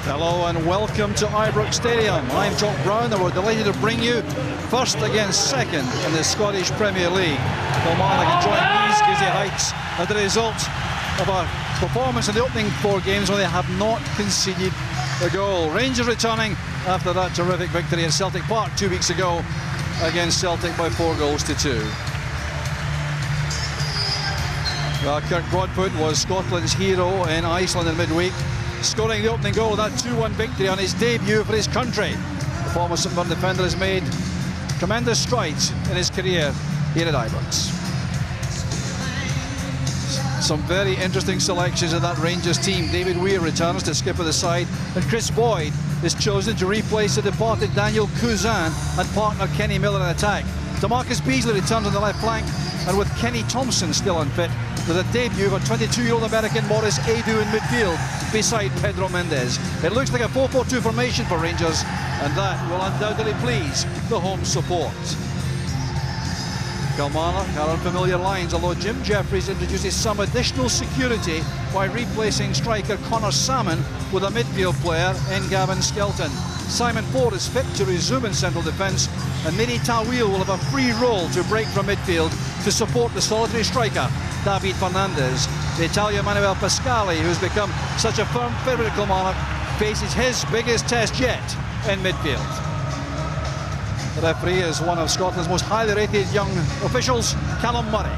Hello and welcome to Ibrox Stadium. I'm Jock Brown and we're delighted to bring you first against second in the Scottish Premier League. Kilmarnock enjoying these giddy heights as a result of a performance in the opening 4 games where they have not conceded a goal. Rangers returning after that terrific victory at Celtic Park 2 weeks ago against Celtic by 4 goals to 2. Well, Kirk Broadfoot was Scotland's hero in Iceland in midweek, scoring the opening goal of that 2-1 victory on his debut for his country. The former St Mirren defender has made tremendous strides in his career here at Ibrox. Some very interesting selections in that Rangers team. David Weir returns to skipper the side, and Chris Boyd is chosen to replace the departed Daniel Cousin and partner Kenny Miller in attack. DeMarcus Beasley returns on the left flank, and with Kenny Thompson still unfit, with a debut of a 22-year-old American Maurice Edu in midfield beside Pedro Mendes. It looks like a 4-4-2 formation for Rangers, and that will undoubtedly please the home support. Kilmarnock are on familiar lines, although Jim Jeffries introduces some additional security by replacing striker Connor Salmon with a midfield player in Gavin Skelton. Simon Ford is fit to resume in central defence, and Mini Tawil will have a free role to break from midfield to support the solitary striker David Fernandez. The Italian Manuel Pascali, who's become such a firm favourite at Kilmarnock, faces his biggest test yet in midfield. The referee is one of Scotland's most highly rated young officials, Callum Murray.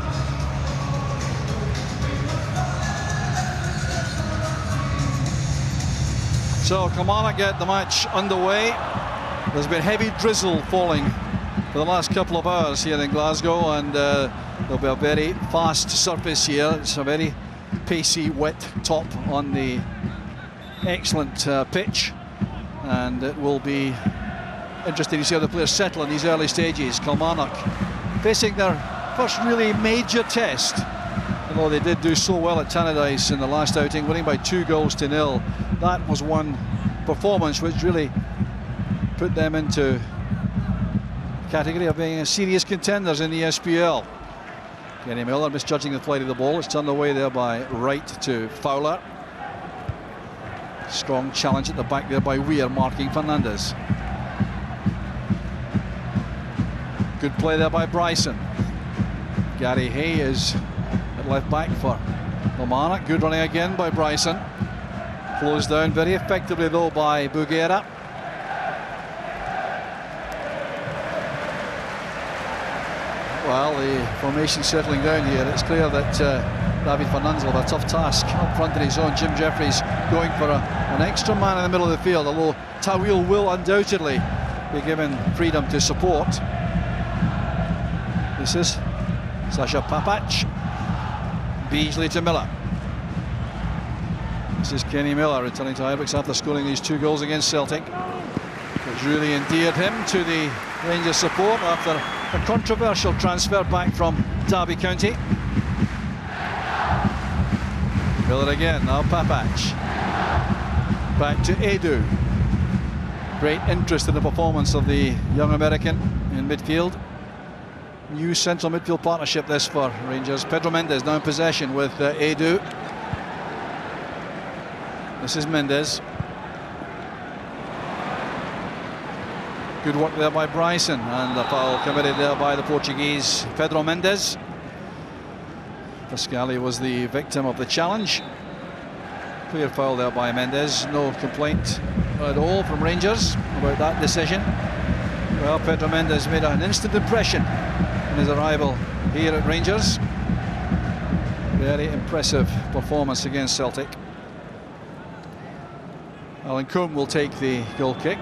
So Kilmarnock get the match underway. There's been heavy drizzle falling for the last couple of hours here in Glasgow, and there'll be a very fast surface here. It's a very pacey, wet top on the excellent pitch, and it will be interesting to see how the players settle in these early stages. Kilmarnock facing their first really major test, although they did do so well at Tannadice in the last outing, winning by 2 goals to 0. That was one performance which really put them into the category of being serious contenders in the SPL. Kenny Miller misjudging the flight of the ball. It's turned away there by Wright to Fowler. Strong challenge at the back there by Weir, marking Fernandez. Good play there by Bryson. Gary Hay is at left back for Kilmarnock. Good running again by Bryson. Closed down very effectively though by Bugera. Well, the formation settling down here. It's clear that David Fernandez will have a tough task up front in his own. Jim Jeffries going for an extra man in the middle of the field, although Tawil will undoubtedly be given freedom to support. This is Sasha Papac. Beasley to Miller. This is Kenny Miller returning to Ibrox after scoring these 2 goals against Celtic, which really endeared him to the Rangers support after a controversial transfer back from Derby County. Miller again, now Papac. Back to Edu. Great interest in the performance of the young American in midfield. New central midfield partnership this for Rangers. Pedro Mendes now in possession with Edu. This is Mendes. Good work there by Bryson, and the foul committed there by the Portuguese Pedro Mendes. Pascali was the victim of the challenge. Clear foul there by Mendes. No complaint at all from Rangers about that decision. Well, Pedro Mendes made an instant impression in his arrival here at Rangers. Very impressive performance against Celtic. Alan Combe will take the goal kick.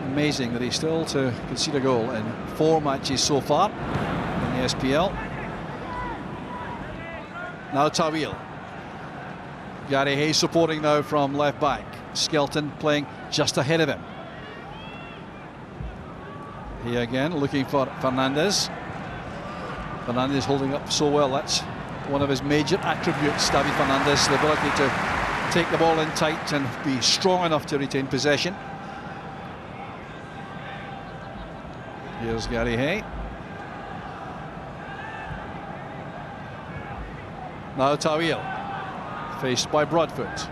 Amazing that he's still to concede a goal in 4 matches so far in the SPL. Now Tawil. Gary Hay supporting now from left back. Skelton playing just ahead of him. He again looking for Fernandez. Fernandez holding up so well. That's one of his major attributes, David Fernandez, the ability to take the ball in tight and be strong enough to retain possession. Here's Gary Hay. Now Tawil, faced by Broadfoot.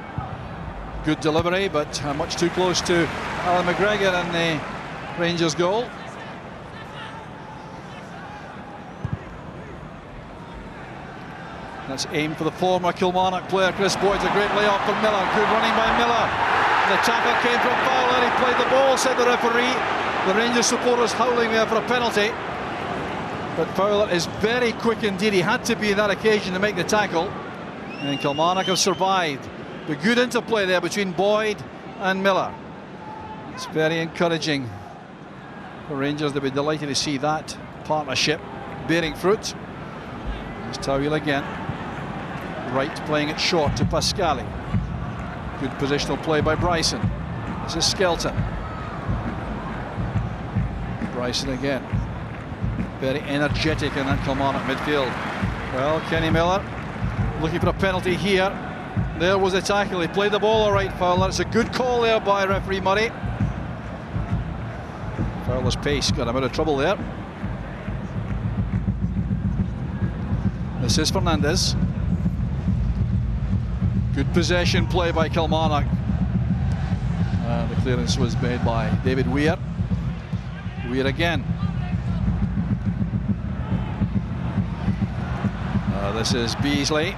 Good delivery, but much too close to Alan McGregor and the Rangers goal. That's aimed for the former Kilmarnock player, Chris Boyd. A great layoff for Miller. Good running by Miller. The tackle came from Fowler. He played the ball, said the referee. The Rangers supporters howling there for a penalty. But Fowler is very quick indeed. He had to be in that occasion to make the tackle. And Kilmarnock have survived. But good interplay there between Boyd and Miller. It's very encouraging for Rangers. They'll be delighted to see that partnership bearing fruit. There's Tawil again. Wright playing it short to Pascali. Good positional play by Bryson. This is Skelton. Bryson again. Very energetic in that Kilmarnock midfield. Well, Kenny Miller looking for a penalty here. There was a tackle. He played the ball all right, Fowler. It's a good call there by referee Murray. Fowler's pace got him out of trouble there. This is Fernandez. Good possession play by Kilmarnock. The clearance was made by David Weir. Weir again. This is Beasley.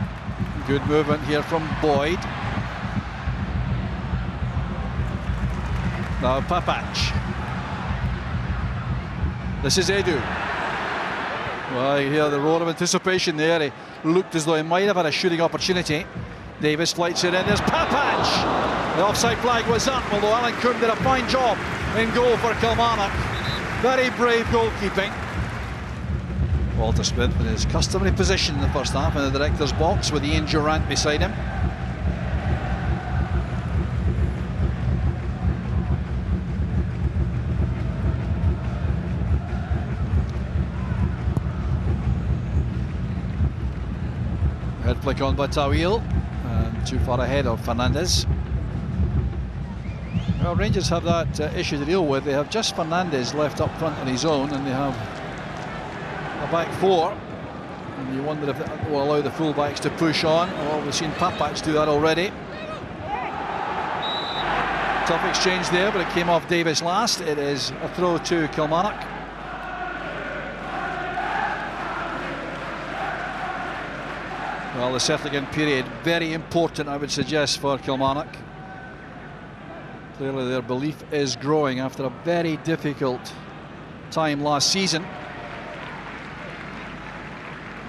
Good movement here from Boyd. Now Papac. This is Edu. Well, you hear the roar of anticipation there. He looked as though he might have had a shooting opportunity. Davis flights it in. There's Papac. The offside flag was up, although Alan Coombe did a fine job in goal for Kilmarnock. Very brave goalkeeping. Walter Smith in his customary position in the first half in the director's box with Ian Durant beside him. Head flick on by Tawil, and too far ahead of Fernandez. Well, Rangers have that issue to deal with. They have just Fernandez left up front on his own, and they have a back four, and you wonder if that will allow the fullbacks to push on. Well, we've seen Papac do that already. Tough exchange there, but it came off Davis last. It is a throw to Kilmarnock. Well, the settling-in period, very important, I would suggest, for Kilmarnock. Clearly their belief is growing after a very difficult time last season.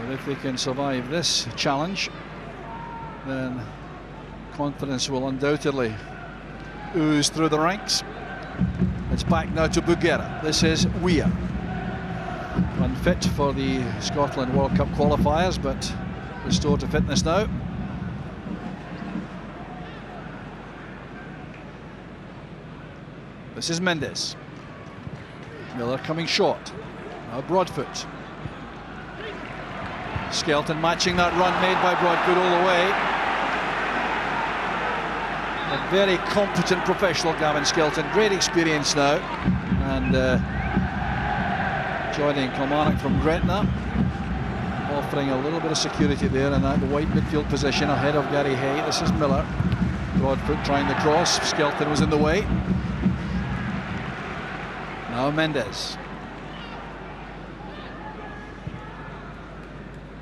But if they can survive this challenge, then confidence will undoubtedly ooze through the ranks. It's back now to Bugera. This is Weir. Unfit for the Scotland World Cup qualifiers, but restored to fitness now. This is Mendes. Miller coming short. Now Broadfoot. Skelton matching that run made by Broadfoot all the way. A very competent professional, Gavin Skelton. Great experience now. And joining Kilmarnock from Gretna. Offering a little bit of security there in that wide midfield position ahead of Gary Hay. This is Miller. Broadfoot trying the cross. Skelton was in the way. Now Mendes.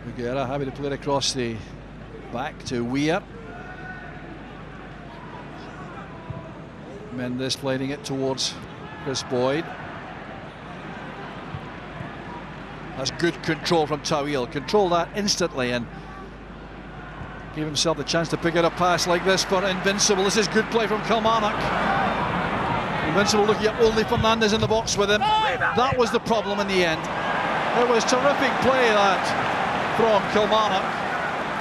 Bugera happy to play it across the back to Weir. Mendes playing it towards Chris Boyd. That's good control from Tawil. Control that instantly and gave himself the chance to pick out a pass like this for Invincible. This is good play from Kilmarnock. Invincible looking at only Fernandez in the box with him. That was the problem in the end. It was terrific play that from Kilmarnock,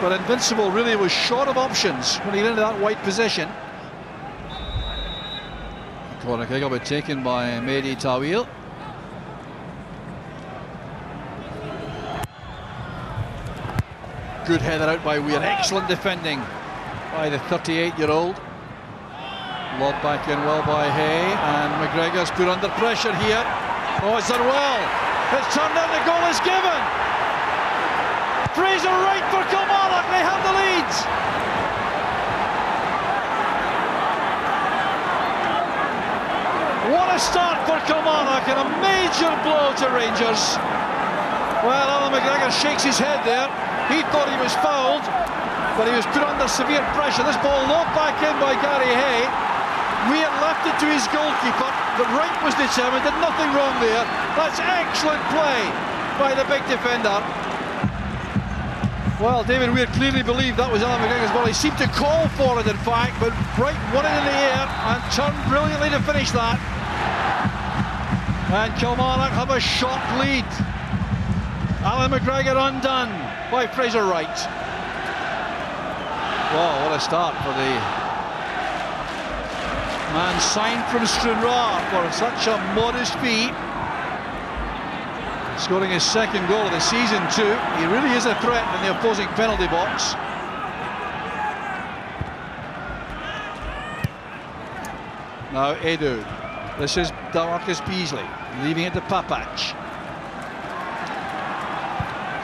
but Invincible really was short of options when he got into that wide position. Corner kick will be taken by Mehdi Tawil. Good header out by Weir. Excellent defending by the 38-year-old. Lobbed back in well by Hay, and McGregor's put under pressure here. Oh, it's done well. It's turned out, the goal is given. Fraser Wright for Kilmarnock. They have the lead. a start for Kilmarnock and a major blow to Rangers. Well, Alan McGregor shakes his head there. He thought he was fouled, but he was put under severe pressure. This ball knocked back in by Gary Hay. Weir left it to his goalkeeper. The right was determined, did nothing wrong there. That's excellent play by the big defender. Well, David Weir clearly believed that was Alan McGregor's ball. He seemed to call for it, in fact, but Bright won it in the air and turned brilliantly to finish that. And Kilmarnock have a shot lead. Alan McGregor undone by Fraser Wright. Wow, what a start for the man signed from Stranraer for such a modest fee. Scoring his second goal of the season too. He really is a threat in the opposing penalty box. Now Edu. This is Marcus Beasley leaving it to Papac.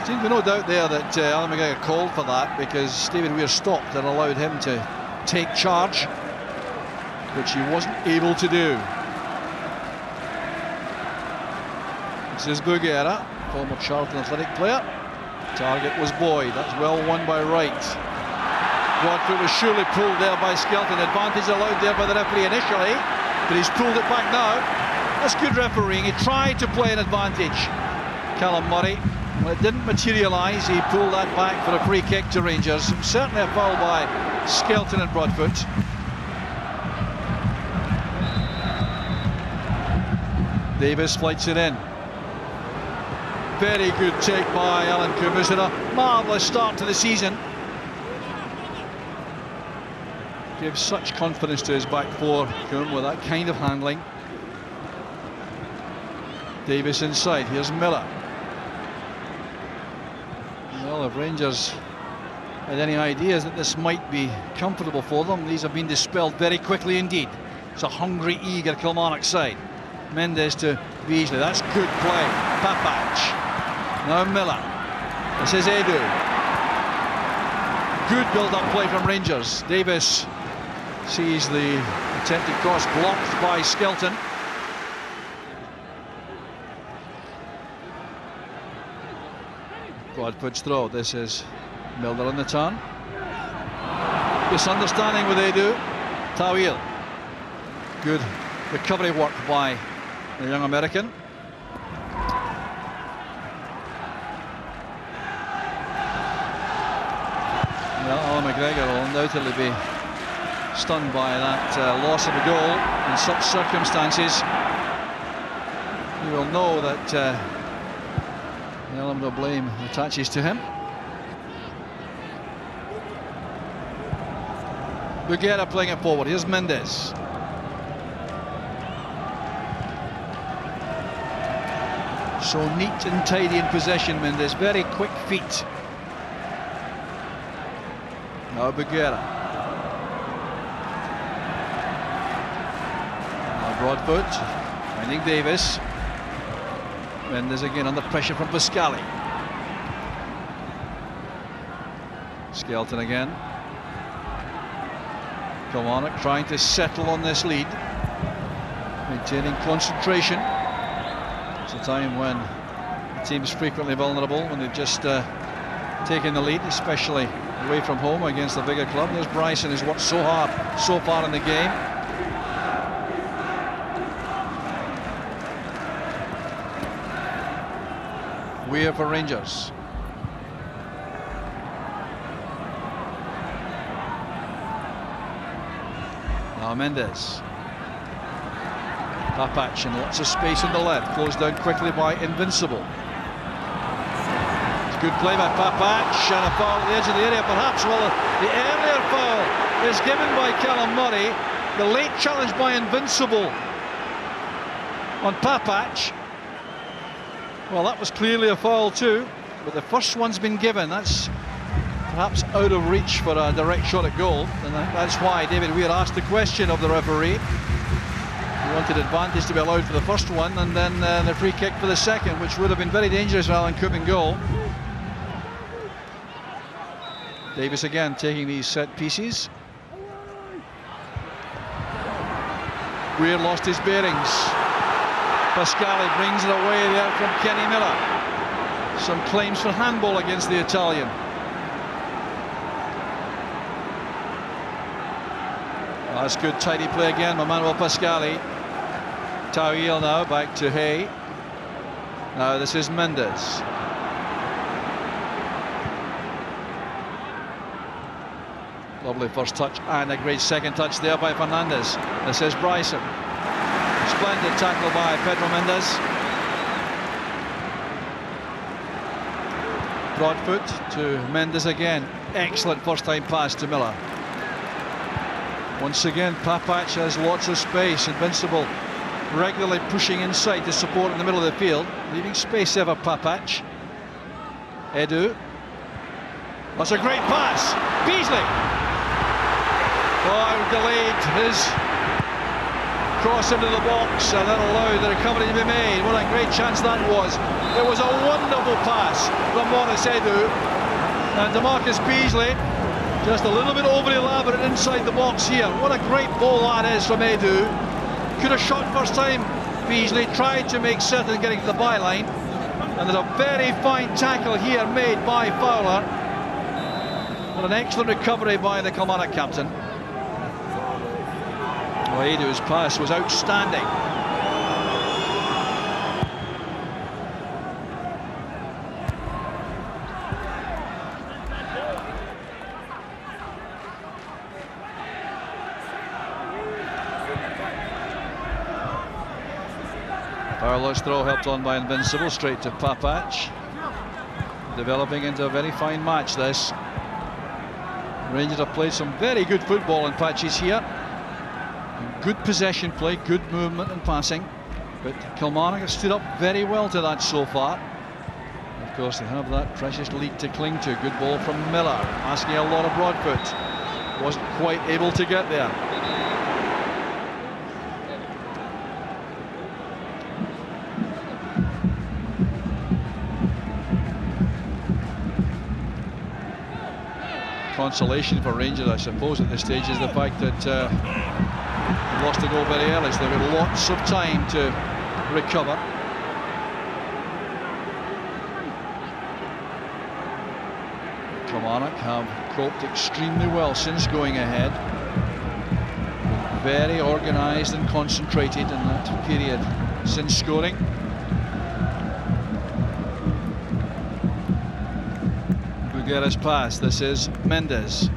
Seems to be no doubt there that Alan McGregor called for that, because David Weir stopped and allowed him to take charge, which he wasn't able to do. This is Bugera, former Charlton Athletic player. Target was Boyd. That's well won by Wright. Broadfoot was surely pulled there by Skelton. Advantage allowed there by the referee initially, but he's pulled it back now. That's good refereeing. He tried to play an advantage. Callum Murray, when it didn't materialise, he pulled that back for a free kick to Rangers. Certainly a foul by Skelton and Broadfoot. Davis flights it in. Very good take by Alan Coombs, and a marvellous start to the season. Gives such confidence to his back four, Coombs, with that kind of handling. Davis inside, here's Miller. Well, if Rangers had any ideas that this might be comfortable for them, these have been dispelled very quickly indeed. It's a hungry, eager Kilmarnock side. Mendes to Beasley, that's good play. Papac. Now Miller. This is Edu. Good build-up play from Rangers. Davis sees the attempted cross blocked by Skelton. Broadfoot's throw. This is Milner on the turn. Misunderstanding with Edu. Tawil. Good recovery work by the young American. Well, Alan McGregor will undoubtedly be stunned by that loss of a goal in such circumstances. He will know that the element of blame attaches to him. Bugera playing it forward. Here's Mendes. So neat and tidy in possession, Mendes. Very quick feet. Now Bugera. Now Broadfoot finding Davis. Mendes again under pressure from Pascali. Skelton again. Kilmarnock trying to settle on this lead, maintaining concentration. It's a time when the team is frequently vulnerable when they've just taken the lead, especially away from home against a bigger club. There's Bryson, who's worked so hard so far in the game. Weir for Rangers. Now Mendes. Papac and lots of space on the left. Closed down quickly by Invincible. It's good play by Papac and a foul at the edge of the area perhaps. Well, the earlier foul is given by Callum Murray. The late challenge by Invincible on Papac. Well, that was clearly a foul too, but the first one's been given. That's perhaps out of reach for a direct shot at goal, and that's why David Weir asked the question of the referee. He wanted advantage to be allowed for the first one, and then the free kick for the second, which would have been very dangerous for Alan Coombs in goal. Davis again taking these set pieces. Weir lost his bearings. Pascali brings it away there from Kenny Miller. Some claims for handball against the Italian. Well, that's good tidy play again, Manuel Pascali. Tawil now back to Hay. Now this is Mendes. Lovely first touch and a great second touch there by Fernandez. This is Bryson. Splendid tackle by Pedro Mendes. Broadfoot to Mendes again. Excellent first time pass to Miller. Once again, Papac has lots of space. Invincible regularly pushing inside to support in the middle of the field, leaving space there for Papac. Edu. That's a great pass. Beasley. Oh, delayed his cross into the box, and that allowed the recovery to be made. What a great chance that was. It was a wonderful pass from Maurice Edu, and DeMarcus Beasley just a little bit overly elaborate inside the box here. What a great ball that is from Edu. Could have shot first time. Beasley tried to make certain getting to the byline, and there's a very fine tackle here made by Fowler. And an excellent recovery by the Kilmarnock captain. Edu's pass was outstanding. Fowler's throw helped on by Invincible, straight to Papac. Developing into a very fine match this. Rangers have played some very good football in patches here. Good possession play, good movement and passing, but Kilmarnock have stood up very well to that so far. Of course, they have that precious lead to cling to. Good ball from Miller, asking a lot of Broadfoot. Wasn't quite able to get there. Consolation for Rangers, I suppose, at this stage is the fact that lost the goal very early, so they've got lots of time to recover. Kilmarnock have coped extremely well since going ahead. Very organised and concentrated in that period since scoring. Buguera's pass. This is Mendes.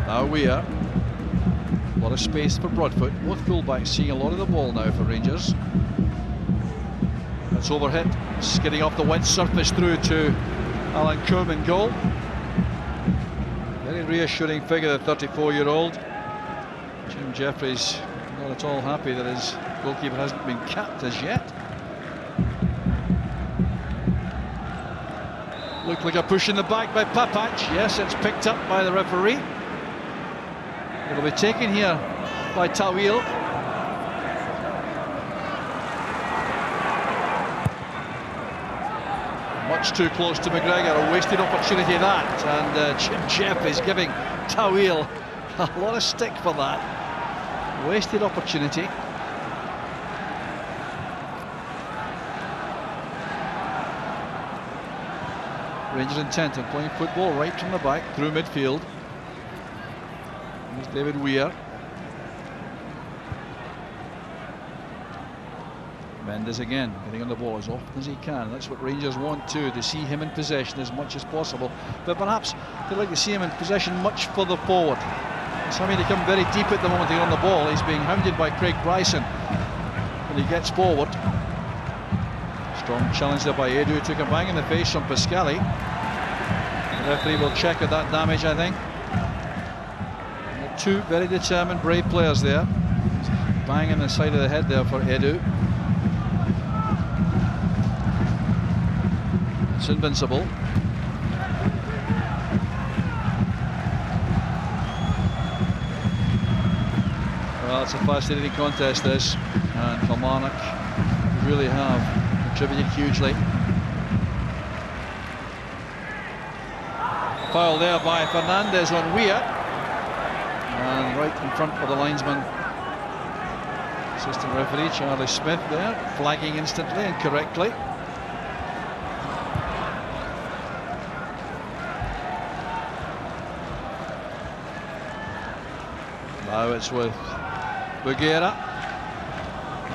Now Weir. A lot of space for Broadfoot. Both fullbacks seeing a lot of the ball now for Rangers. That's overhit, skidding off the wet surface through to Alan Coombe goal. Very reassuring figure, the 34-year-old. Jim Jeffries not at all happy that his goalkeeper hasn't been capped as yet. Looked like a push in the back by Papac. Yes, it's picked up by the referee. It'll be taken here by Tawil. Much too close to McGregor, a wasted opportunity that, and Jim Jeff is giving Tawil a lot of stick for that. Wasted opportunity. Rangers intent on playing football right from the back through midfield. Here's David Weir. Mendes again, getting on the ball as often as he can. That's what Rangers want too, to see him in possession as much as possible. But perhaps they'd like to see him in possession much further forward. He's having to come very deep at the moment to get on the ball. He's being hounded by Craig Bryson when he gets forward. Strong challenge there by Edu, took a bang in the face from Pascali. The referee will check at that damage, I think. Two very determined, brave players there. Bang in the side of the head there for Edu. It's Invincible. Well, it's a fascinating contest this, and Kilmarnock really have contributed hugely. Foul there by Fernandez on Weir. And right in front of the linesman, Assistant referee Charlie Smith there, flagging instantly and correctly. Now it's with Bugera.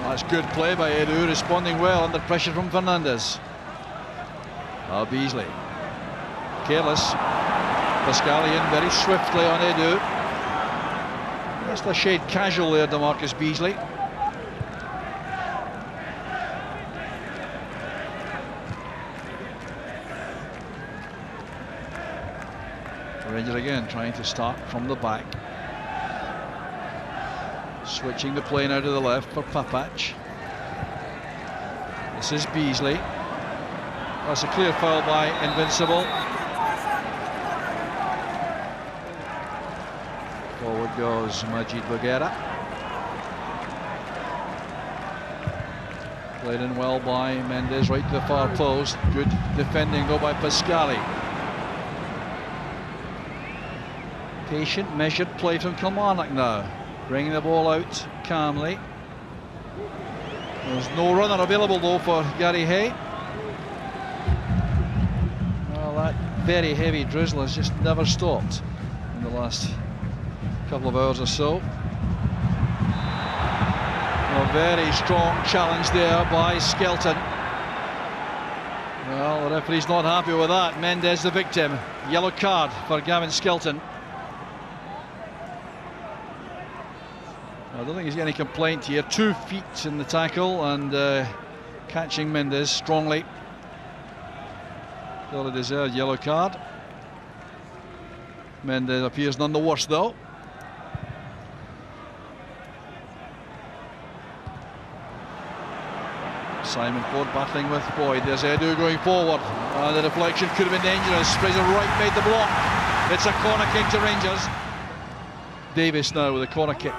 That's good play by Edu, responding well under pressure from Fernandez. Now Beasley. Careless. Pascali in very swiftly on Edu. Just a shade casual there, DeMarcus Beasley. Rangers again trying to start from the back. Switching the play now to the left for Papac. This is Beasley. That's a clear foul by Invincible. Forward goes Majid Bugera. Played in well by Mendes, right to the far post. Good defending though by Pascali. Patient, measured play from Kilmarnock now. Bringing the ball out calmly. There's no runner available though for Gary Hay. Well, that very heavy drizzle has just never stopped in the last couple of hours or so. A very strong challenge there by Skelton. Well, the referee's not happy with that. Mendes the victim. Yellow card for Gavin Skelton. I don't think he's got any complaint here. 2 feet in the tackle and catching Mendes strongly. Still a deserved yellow card. Mendes appears none the worse though. Simon Ford battling with Boyd. There's Edu going forward. The deflection could have been dangerous. Fraser Wright made the block. It's a corner kick to Rangers. Davis now with a corner kick.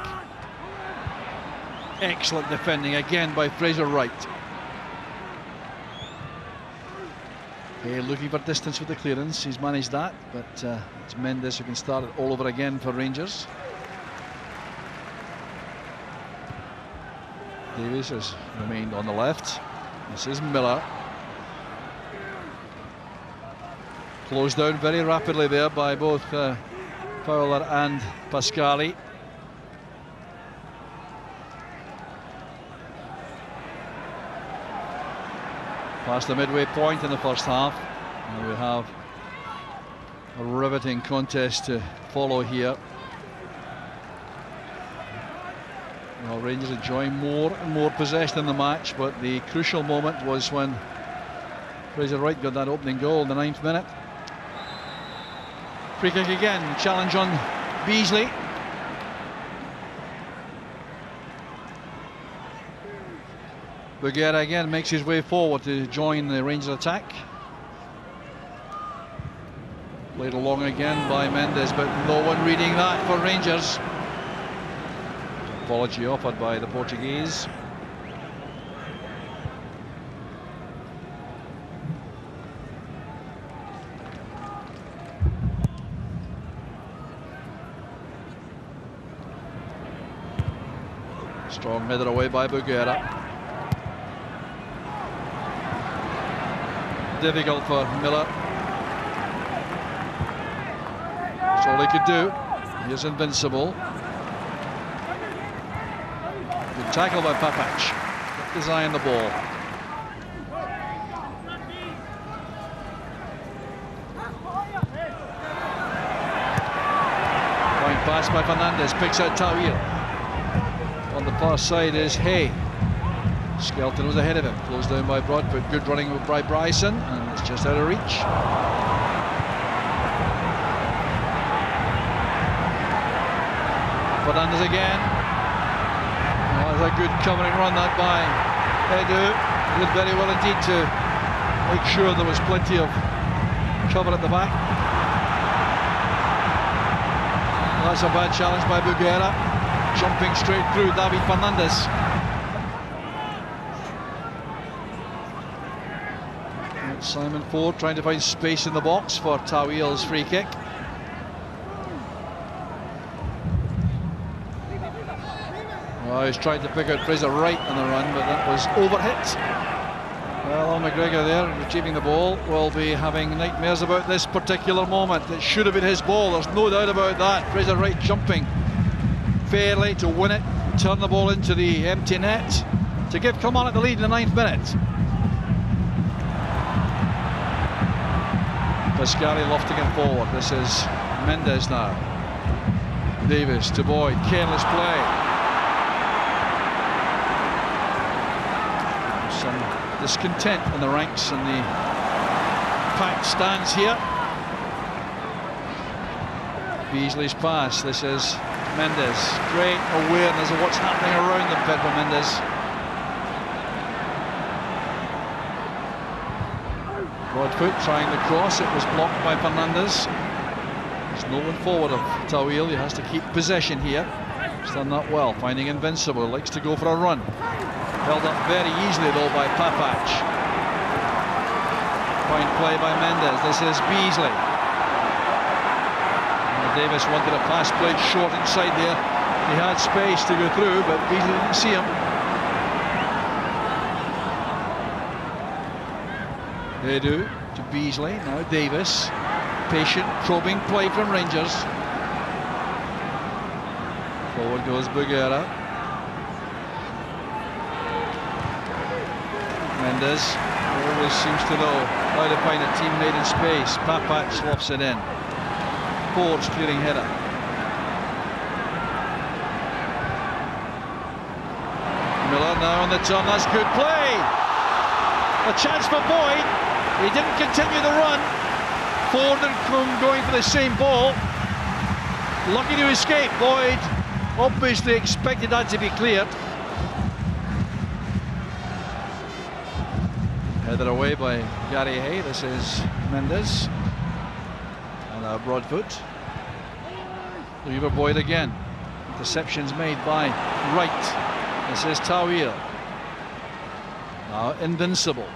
Excellent defending again by Fraser Wright. Okay, looking for distance with the clearance. He's managed that, but it's Mendes who can start it all over again for Rangers. Davies has remained on the left. This is Miller. Closed down very rapidly there by both Fowler and Pascali. Past the midway point in the first half. And we have a riveting contest to follow here. Well, Rangers enjoying more and more possession in the match, but the crucial moment was when Fraser Wright got that opening goal in the 9th minute. Free kick again, challenge on Beasley. Bugera again makes his way forward to join the Rangers attack. Played along again by Mendes, but no one reading that for Rangers. Apology offered by the Portuguese. Strong header away by Bugera. Difficult for Miller. That's all he could do. He is invincible. Good tackle by Papac. Kept his eye on the ball. Point pass by Fernandez. Picks out Tawil. On the far side is Hay. Skelton was ahead of him, closed down by Broadfoot. Good running by Bryson, and it's just out of reach. Fernandez again. Oh, that's a good covering run that by Edu. Did very well indeed to make sure there was plenty of cover at the back. That's a bad challenge by Bugera. Jumping straight through David Fernandez. Simon Ford trying to find space in the box for Tawil's free kick. Well, he's trying to pick out Fraser Wright on the run, but that was overhit. Well, McGregor there, retrieving the ball, will be having nightmares about this particular moment. It should have been his ball, there's no doubt about that. Fraser Wright jumping fairly to win it, turn the ball into the empty net to give Kilmarnock the lead in the 9th minute. Pascali lofting it forward. This is Mendes now. Davis to Boyd, careless play. Some discontent in the ranks and the packed stands here. Beasley's pass. This is Mendes. Great awareness of what's happening around them, Pedro Mendes. Broadfoot trying the cross. It was blocked by Fernandez. There's no one forward of Tawil. He has to keep possession here. He's done that well. Finding Invincible. Likes to go for a run. Held up very easily though by Papac. Fine play by Mendes. This is Beasley. Davis wanted a pass played short inside there. He had space to go through, but Beasley didn't see him. They do to Beasley. Now Davis. Patient, probing play from Rangers. Forward goes Bugera. Mendes always seems to know how to find a teammate in space. Papac slops it in. Forwards clearing header. Miller now on the turn. That's good play. A chance for Boyd. He didn't continue the run. Ford and Krum going for the same ball. Lucky to escape. Boyd obviously expected that to be cleared. Headed away by Gary Hay. This is Mendes. And now Broadfoot. Lever Boyd again. Interceptions made by Wright. This is Tawil. Now Invincible.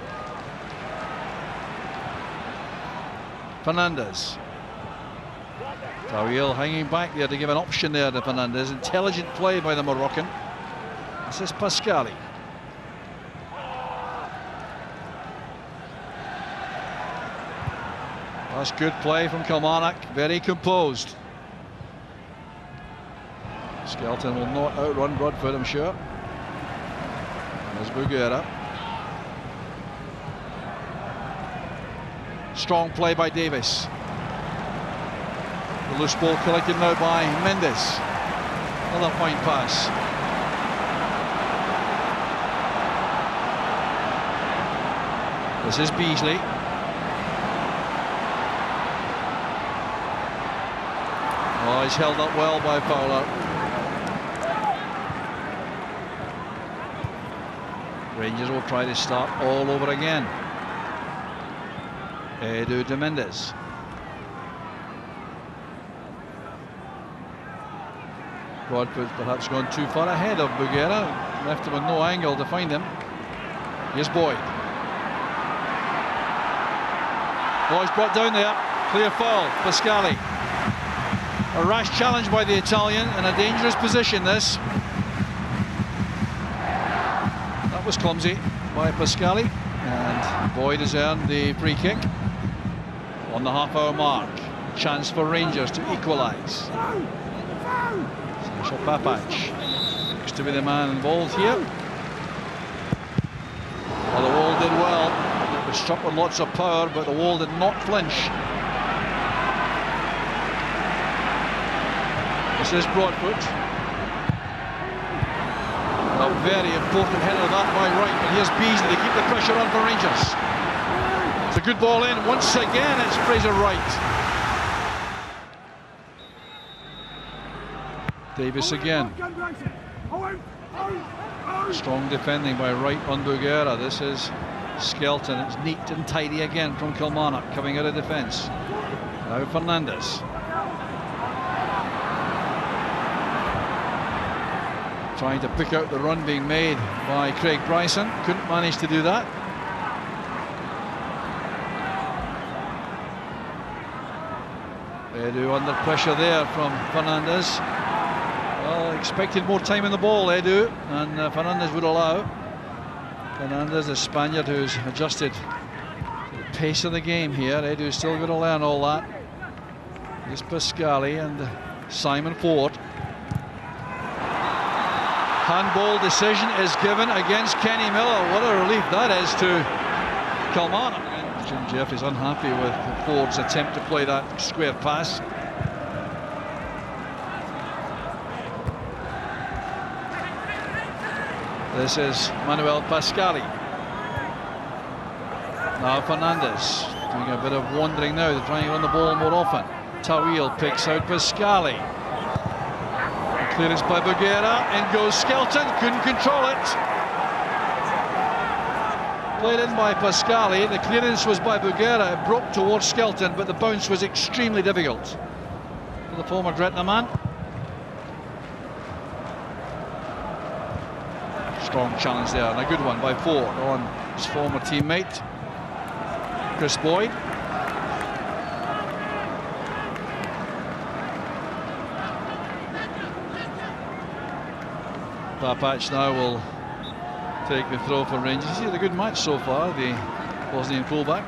Fernandez. Tawil hanging back there to give an option there to Fernandez. Intelligent play by the Moroccan. This is Pascali. That's good play from Kilmarnock. Very composed. Skelton will not outrun Broadfoot, I'm sure. There's Bugera. Strong play by Davis. The loose ball collected now by Mendes. Another fine pass. This is Beasley. Oh, he's held up well by Fowler. Rangers will try to start all over again. Edu de Mendes. Broadfoot perhaps gone too far ahead of Bugera. Left him with no angle to find him. Here's Boyd. Oh, he's brought down there. Clear foul. Pascali. A rash challenge by the Italian in a dangerous position, this. That was clumsy by Pascali. And Boyd has earned the free kick on the half-hour mark. Chance for Rangers to equalise. Sasha Papac looks to be the man involved here. Well, the wall did well. It was struck with lots of power, but the wall did not flinch. This is Broadfoot. A very important header that by Wright, but here's Beasley to keep the pressure on for Rangers. It's a good ball in. Once again, it's Fraser Wright. Davis again. Strong defending by Wright on Bugera. This is Skelton. It's neat and tidy again from Kilmarnock coming out of defence. Now Fernandez. Trying to pick out the run being made by Craig Bryson. Couldn't manage to do that. Edu under pressure there from Fernandez. Well, expected more time in the ball, Edu, and Fernandez would allow. Fernandez, the Spaniard who's adjusted to the pace of the game here. Edu's still going to learn all that. Here's Pascali and Simon Ford. Handball decision is given against Kenny Miller. What a relief that is to Kilmarnock. Jim Jeffries unhappy with Ford's attempt to play that square pass. This is Manuel Pascali. Now Fernandez doing a bit of wandering now. They're trying to run the ball more often. Tawil picks out Pascali. Clearance by Bougera, in goes Skelton, couldn't control it. Played in by Pascali, the clearance was by Bougera, it broke towards Skelton, but the bounce was extremely difficult for the former Gretna man. Strong challenge there, and a good one by Ford on his former teammate, Chris Boyd. Papach now will take the throw for Rangers. He's had a good match so far, the Bosnian fullback.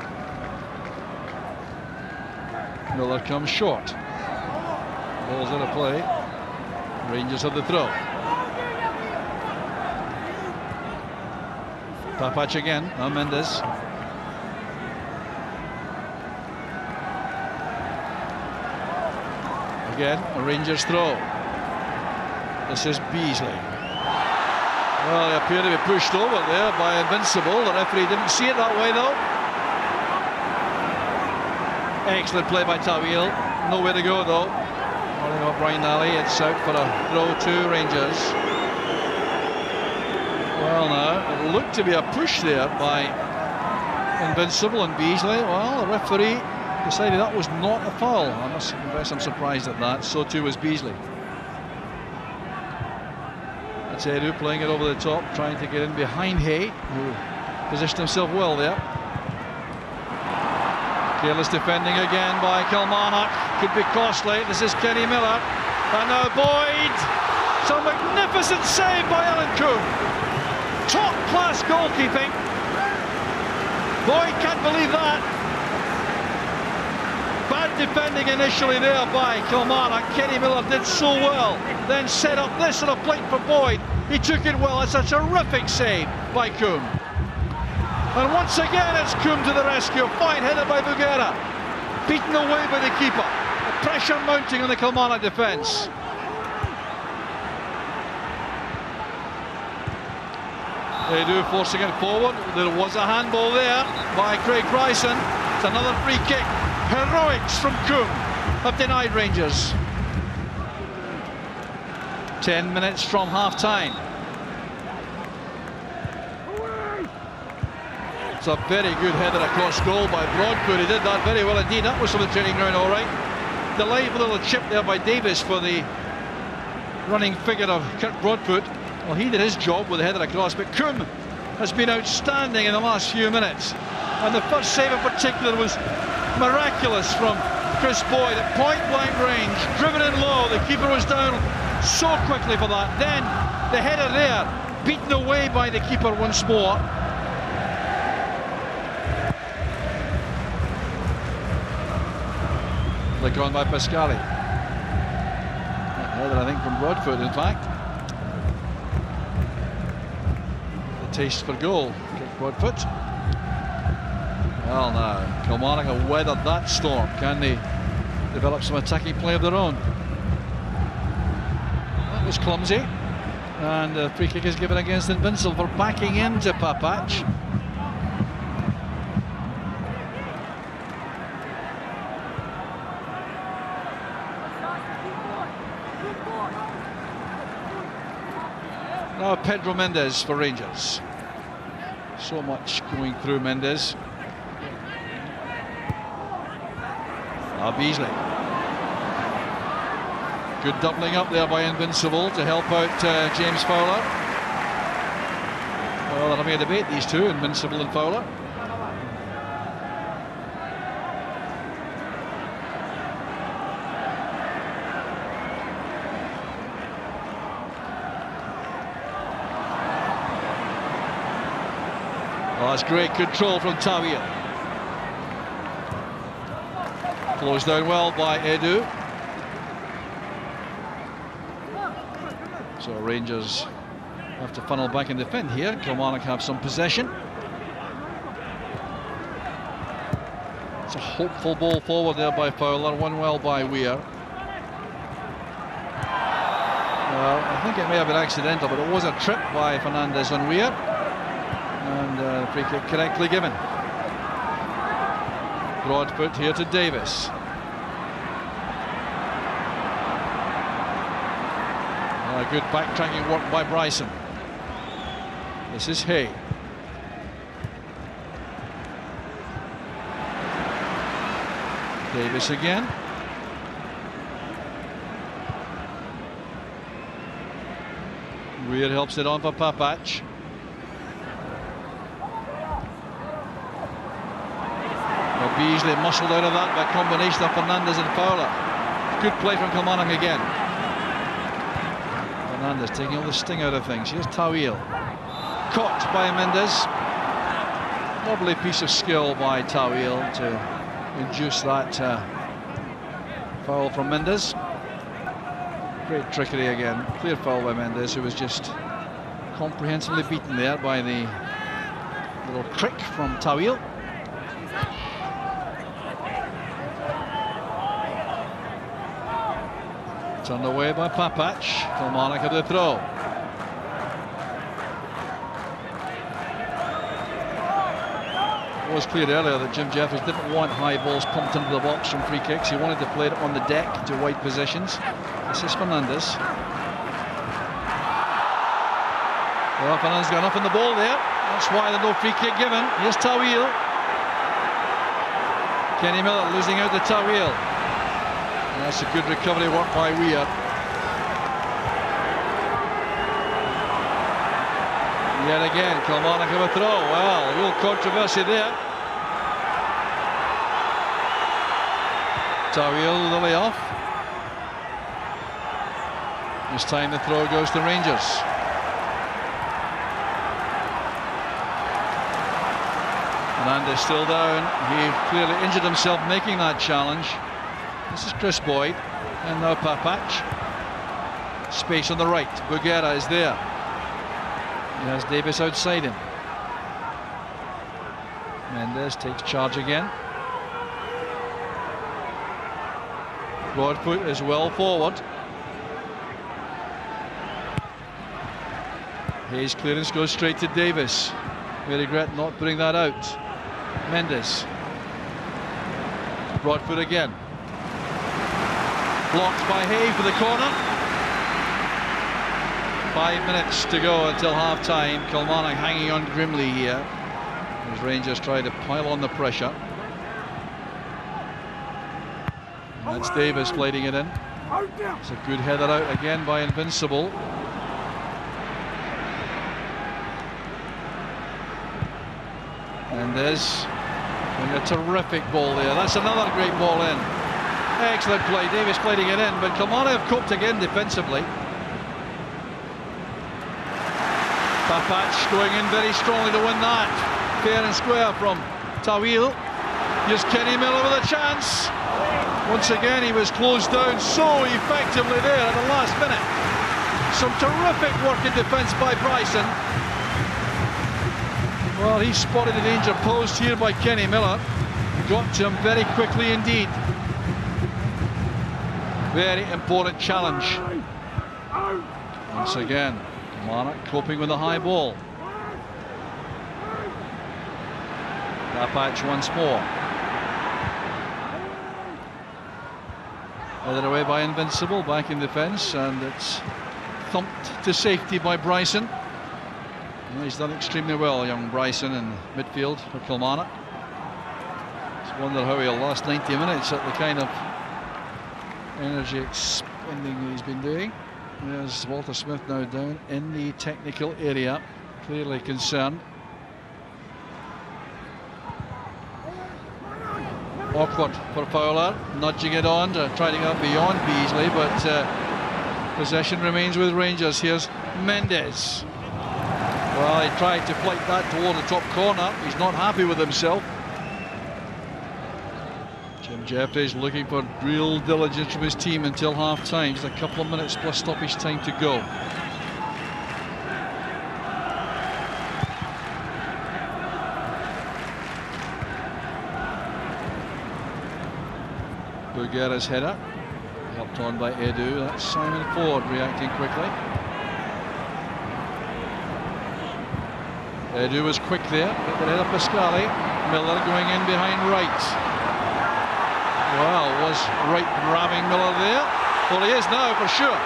Miller comes short. Ball's out of play. Rangers have the throw. Papach again, now Mendes. Again, a Rangers throw. This is Beasley. Well, they appear to be pushed over there by Invincible. The referee didn't see it that way, though. Excellent play by Tawil. Nowhere to go, though. Running up Brian Alley. It's out for a throw to Rangers. Well, now, it looked to be a push there by Invincible and Beasley. Well, the referee decided that was not a foul. I must confess I'm surprised at that. So too was Beasley. That's Edu playing it over the top, trying to get in behind Hay, who positioned himself well there. Careless defending again by Kilmarnock. Could be costly. This is Kenny Miller. And now Boyd. It's a magnificent save by Alan Coombe. Top class goalkeeping. Boyd can't believe that. Bad defending initially there by Kilmarnock. Kenny Miller did so well. Then set up this on a plate for Boyd. He took it well. It's a terrific save by Coombe. And once again it's Coombe to the rescue. Fine header by Bougera. Beaten away by the keeper. The pressure mounting on the Kilmarnock defence. They do forcing it forward. There was a handball there by Craig Bryson. It's another free kick. Heroics from Coombe have denied Rangers. 10 minutes from half-time. It's a very good header across goal by Broadfoot. He did that very well indeed. That was from the training ground, all right. Delightful little chip there by Davis for the running figure of Kirk Broadfoot. Well, he did his job with the header across, but Coombe has been outstanding in the last few minutes. And the first save in particular was miraculous from Chris Boyd at point-blank range, driven in low. The keeper was down so quickly for that. Then the header there, beaten away by the keeper once more. Flick on by Pascali. Header, I think, from Broadfoot, in fact. The taste for goal, Broadfoot. Well, now, Kilmarnock have weathered that storm. Can they develop some attacking play of their own? That was clumsy. And the free kick is given against Invincible for backing into Papach. Now Pedro Mendes for Rangers. So much going through Mendes. Now Beasley. Good doubling up there by Invincible to help out James Fowler. Well, they're having a debate, these two, Invincible and Fowler. Well, that's great control from Tawil. Closed down well by Edu. So Rangers have to funnel back and defend here. Kilmarnock have some possession. It's a hopeful ball forward there by Fowler, won well by Weir. Well, I think it may have been accidental, but it was a trip by Fernandez on Weir. And the free kick correctly given. Broad foot here to Davis. Good backtracking work by Bryson. This is Hay. Davis again. Weir helps it on for Papac. Well, Beasley muscled out of that by a combination of Fernandez and Fowler. Good play from Kilmarnock again. Fernandez taking all the sting out of things. Here's Tawil. Caught by Mendes. Lovely piece of skill by Tawil to induce that foul from Mendes. Great trickery again. Clear foul by Mendes, who was just comprehensively beaten there by the little trick from Tawil. Turned away by Papac. Kilmarnock have the throw. It was clear earlier that Jim Jeffers didn't want high balls pumped into the box from free kicks. He wanted to play it on the deck to wide positions. This is Fernandez. Well, Fernandez got enough in the ball there. That's why there's no free kick given. Here's Tawil. Kenny Miller losing out to Tawil. That's a good recovery work by Weir. Yet again, Kilmarnock have a throw. Well, a real controversy there. Tawil the layoff. This time the throw goes to Rangers. Fernandez still down. He clearly injured himself making that challenge. This is Chris Boyd, and now Papac. Space on the right. Bugera is there. He has Davis outside him. Mendes takes charge again. Broadfoot is well forward. Hayes' clearance goes straight to Davis. We regret not putting that out. Mendes. Broadfoot again. Blocked by Hay for the corner. 5 minutes to go until half-time. Kilmarnock hanging on grimly here as Rangers try to pile on the pressure. That's Davis blading it in. It's a good header out again by Invincible. Mendes doing a terrific ball there. That's another great ball in. Excellent play. Davis blading it in, but Kilmarnock have coped again defensively. Papac going in very strongly to win that. Fair and square from Tawil. Here's Kenny Miller with a chance. Once again, he was closed down so effectively there at the last minute. Some terrific work in defence by Bryson. Well, he spotted the danger posed here by Kenny Miller. Got to him very quickly indeed. Very important challenge. Once again, Kilmarnock coping with a high ball. Papac once more. Headed away by Invincible, back in defence, and it's thumped to safety by Bryson. Well, he's done extremely well, young Bryson, in midfield for Kilmarnock. Just wonder how he'll last 90 minutes at the kind of energy expending that he's been doing. There's Walter Smith now down in the technical area, clearly concerned. Awkward for Fowler, nudging it on to try to get beyond Beasley, but possession remains with Rangers. Here's Mendes. Well, he tried to flick that toward the top corner. He's not happy with himself. Jim Jeffries looking for real diligence from his team until half-time. Just a couple of minutes plus stoppage time to go. Bugera's header, helped on by Edu. That's Simon Ford reacting quickly. Edu was quick there, got the head of Pascali. Miller going in behind Wright. Well, was Wright grabbing Miller there? Well, he is now for sure.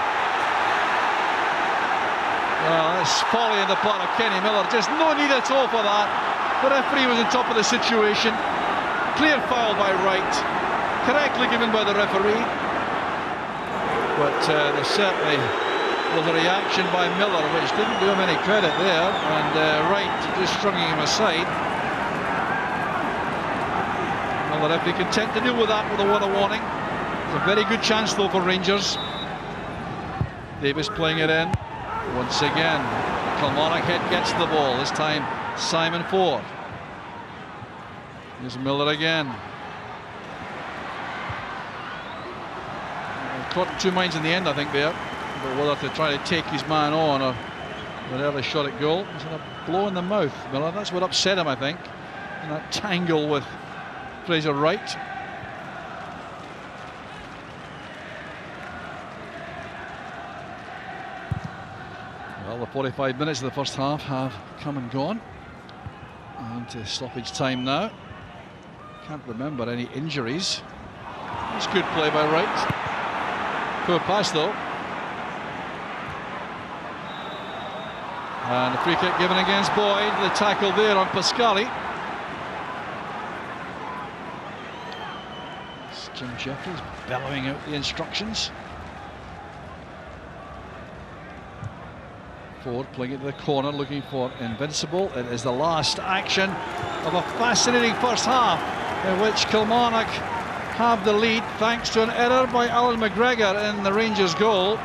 Well, that's folly on the part of Kenny Miller. Just no need at all for that. The referee was on top of the situation. Clear foul by Wright. Correctly given by the referee. But there certainly was a reaction by Miller, which didn't do him any credit there, and Wright just shrugging him aside. Well, the referee content to deal with that with a word of warning. It's a very good chance though for Rangers. Davis playing it in. Once again, Kilmarnock head gets the ball, this time Simon Ford. Here's Miller again. Caught in two minds in the end, I think, there. But whether to try to take his man on or an early shot at goal. He's in a blow in the mouth, Miller. That's what upset him, I think. In that tangle with Fraser Wright. Well, the 45 minutes of the first half have come and gone. And to stoppage time now. Can't remember any injuries. That's good play by Wright. Poor pass though. And the free kick given against Boyd. The tackle there on Pascali. It's Jim Jeffries bellowing out the instructions. Ford playing it to the corner, looking for Invincible. It is the last action of a fascinating first half in which Kilmarnock have the lead thanks to an error by Alan McGregor in the Rangers goal.